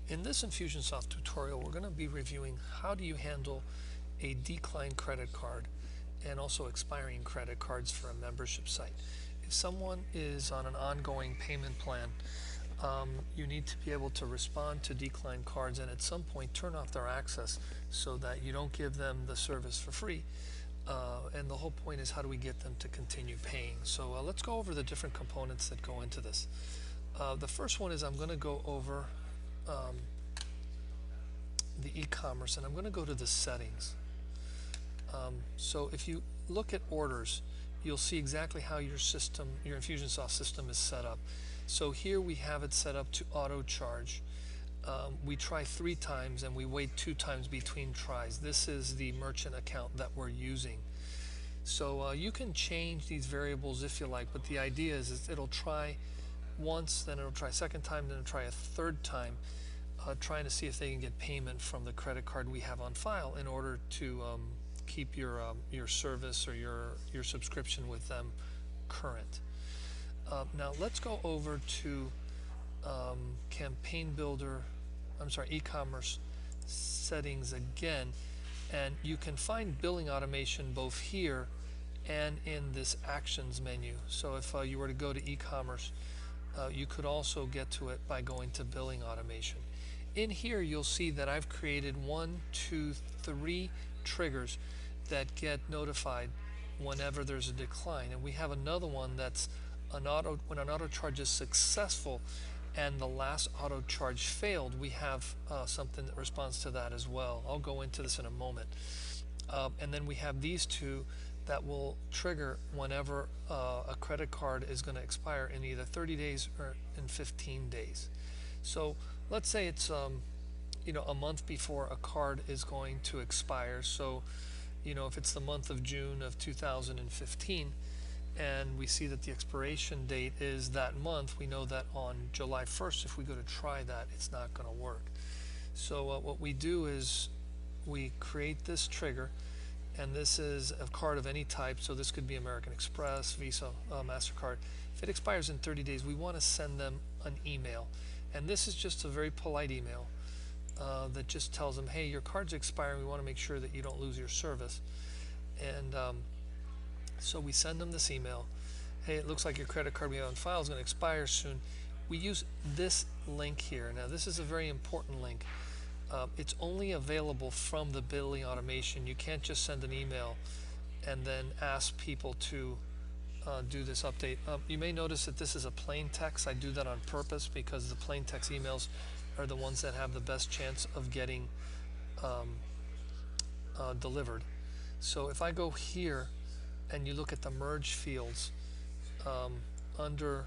In this Infusionsoft tutorial, we're going to be reviewing how do you handle a declined credit card and also expiring credit cards for a membership site. If someone is on an ongoing payment plan, you need to be able to respond to declined cards and at some point turn off their access so that you don't give them the service for free. And the whole point is, how do we get them to continue paying? So let's go over the different components that go into this. The first one is I'm going to go over the e-commerce, and I'm going to go to the settings. So if you look at orders, you'll see exactly how your system, your Infusionsoft system, is set up. So here we have it set up to auto charge. We try 3 times and we wait 2 times between tries. This is the merchant account that we're using. So you can change these variables if you like, but the idea is it'll try once, then it'll try a second time, then it'll try a third time, trying to see if they can get payment from the credit card we have on file in order to keep your service or your subscription with them current. Now let's go over to campaign builder, e-commerce settings again, and you can find billing automation both here and in this actions menu. So if you were to go to e-commerce, you could also get to it by going to billing automation. In here you'll see that I've created 3 triggers that get notified whenever there's a decline, and we have another one that's when an auto charge is successful and the last auto charge failed. We have something that responds to that as well. I'll go into this in a moment. And then we have these 2 that will trigger whenever a credit card is going to expire in either 30 days or in 15 days. So let's say it's a month before a card is going to expire. So if it's the month of June of 2015 and we see that the expiration date is that month, we know that on July 1st, if we go to try that, it's not going to work. So what we do is we create this trigger, and this is a card of any type. So this could be American Express, Visa, MasterCard. If it expires in 30 days, we want to send them an email. And this is just a very polite email that just tells them, hey, your card's expiring. We want to make sure that you don't lose your service. And so we send them this email. Hey, it looks like your credit card we have on file is going to expire soon. We use this link here. Now, this is a very important link. It's only available from the billing automation. You can't just send an email and then ask people to do this update. You may notice that this is a plain text. I do that on purpose because the plain text emails are the ones that have the best chance of getting delivered. So if I go here and you look at the merge fields under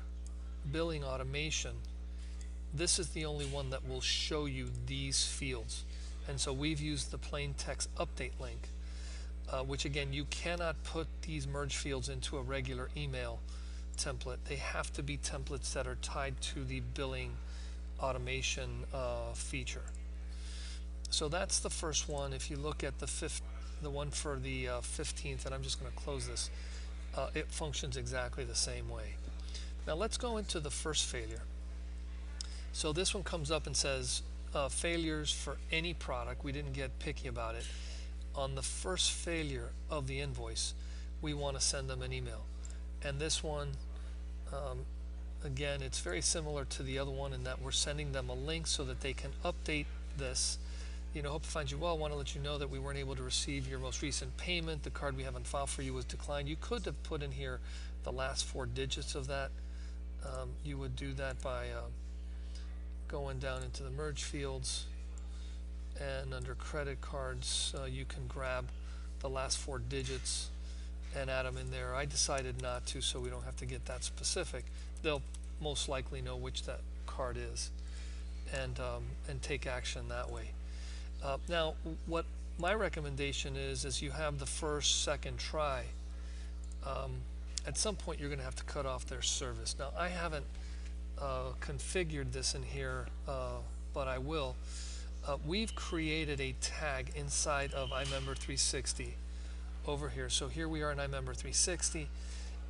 billing automation, this is the only one that will show you these fields. And so we've used the plain text update link, which again, you cannot put these merge fields into a regular email template. They have to be templates that are tied to the billing automation feature. So that's the first one. If you look at the one for the 15th, and I'm just going to close this, it functions exactly the same way. Now let's go into the first failure. So this one comes up and says failures for any product. We didn't get picky about it. On the first failure of the invoice, we want to send them an email. And this one, again, it's very similar to the other one in that we're sending them a link so that they can update this. Hope to find you well. Want to let you know that we weren't able to receive your most recent payment. The card we have on file for you was declined. You could have put in here the last 4 digits of that. You would do that by going down into the merge fields, and under credit cards you can grab the last 4 digits and add them in there. I decided not to, so we don't have to get that specific. They'll most likely know which that card is and take action that way. Now what my recommendation is you have the first, second try. At some point you're going to have to cut off their service. Now I haven't configured this in here, but I will. We've created a tag inside of iMember360 over here. So here we are in iMember360,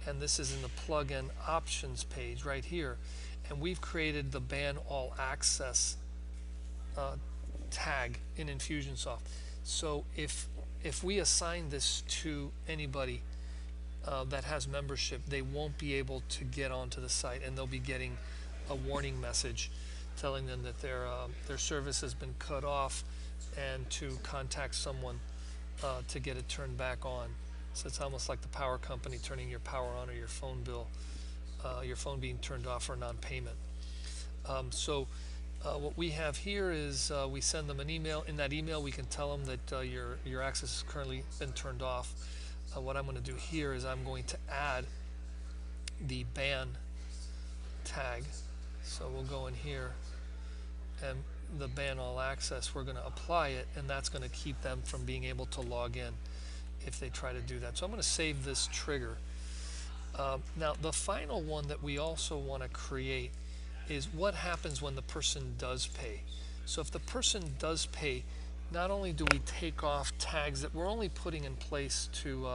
and this is in the plugin options page right here. And we've created the ban all access tag in Infusionsoft. So if we assign this to anybody that has membership, they won't be able to get onto the site, and they'll be getting a warning message telling them that their service has been cut off and to contact someone to get it turned back on. So it's almost like the power company turning your power on, or your phone bill, your phone being turned off for non-payment. What we have here is we send them an email. In that email, we can tell them that your access has currently been turned off. What I'm going to do here is I'm going to add the ban tag. So we'll go in here, and the ban all access, we're going to apply it, and that's going to keep them from being able to log in if they try to do that. So I'm going to save this trigger. Now the final one that we also want to create is what happens when the person does pay. So if the person does pay, not only do we take off tags that we're only putting in place to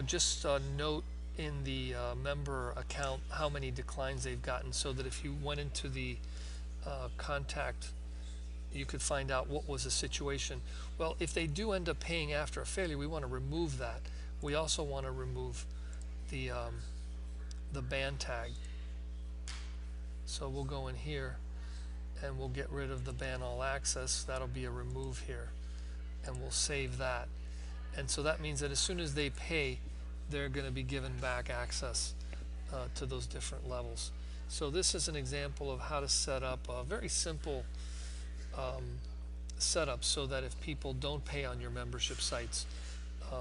just note in the member account how many declines they've gotten, so that if you went into the contact, you could find out what was the situation. Well, if they do end up paying after a failure, we want to remove that. We also want to remove the ban tag. So we'll go in here and we'll get rid of the ban all access. That'll be a remove here, and we'll save that. And so that means that as soon as they pay, they're going to be given back access to those different levels. So this is an example of how to set up a very simple setup, so that if people don't pay on your membership sites,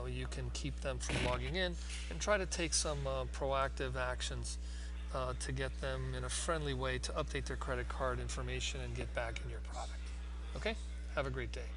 you can keep them from logging in, and try to take some proactive actions to get them in a friendly way to update their credit card information and get back in your product. Okay? Have a great day.